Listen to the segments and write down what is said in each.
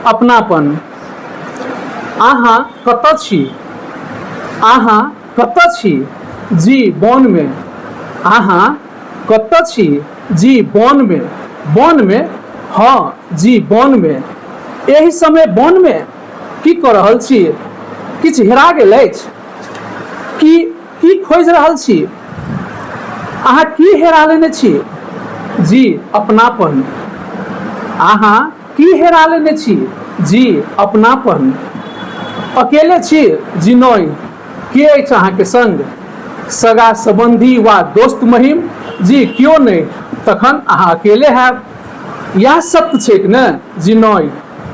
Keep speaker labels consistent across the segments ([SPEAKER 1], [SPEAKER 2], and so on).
[SPEAKER 1] अपनापन। अहाँ कतऽ छी? अहाँ कतऽ छी? जी वन में। अहाँ कतऽ छी? जी वन में। वन में? हाँ जी वन में। एहि समय वन में की कऽ रहल छी? किछु हेरा गेल अछि? की खोजि रहल छी? अहाँ की हेरा लेने छी? जी अपनापन। अहाँ की हेरा लेने छी? जी अपनापन। अकेले छी? जी नहि। के अछि अहाँके संग? सगा संबंधी वा दोस्त महिम? जी केओ नहि। तखन अहाँ अकेले हैब। इएह सत्य छैक ने? जी नहि।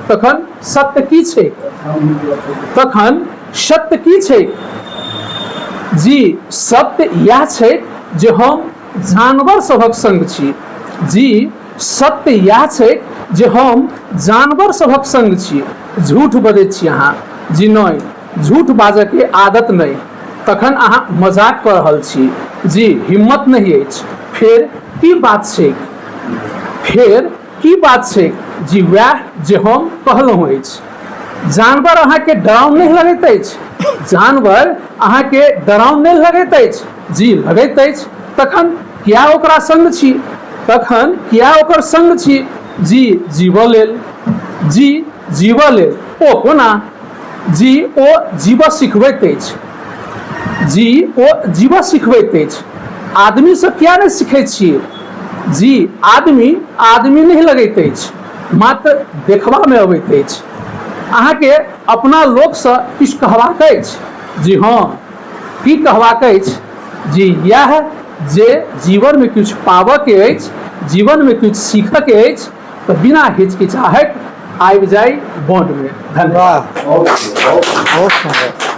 [SPEAKER 1] तखन सत्य की छैक? तखन सत्य की छैक? जी सत्य इएह छैक जे हम जानवर सभक संग छी। जी सत्य इएह छैक जे हम जानवर सभक संग छी। झूठ बजैत छी अहाँ। जी नहि, झूठ बाजयके आदत नहि। तखन अहाँ मजाक कऽ रहल छी। जी हिम्मत नहीं अछि। फेर की बात छैक? फेर की बात छैक? जी वएह जे हम कहलहुँ अछि। जानवर अहाँके डराउन नहीं लगैत अछि? जानवर अहाँके डराउन नहीं लगैत अछि? जी लगैत अछि। तखन किया ओकरा संग छी? तखन किया ओकर संग छी? जी जीवऽ लेल। जी जीवऽ लेल। ओ कोना? जी ओ जीवऽ सिखबैत अछि। जी ओ जीवऽ सिखबैत अछि। आदमीसँ किया नहीं सीखैत छियै? जी आदमी नहीं लगैत अछि, मात्र देखबामे अबैत अछि। अहाँके अपना लोकसँ किछु कहबाक अछि? जी हाँ। की कहबाक अछि? जी इएह जे जीवनमे किछु पाबऽके अछि, जीवनमे किछु सीखऽके अछि, तऽ बिना हिचकिचाहट आबि जाय बॉन्डमे। धन्यवाद।
[SPEAKER 2] बहुत सुंदर।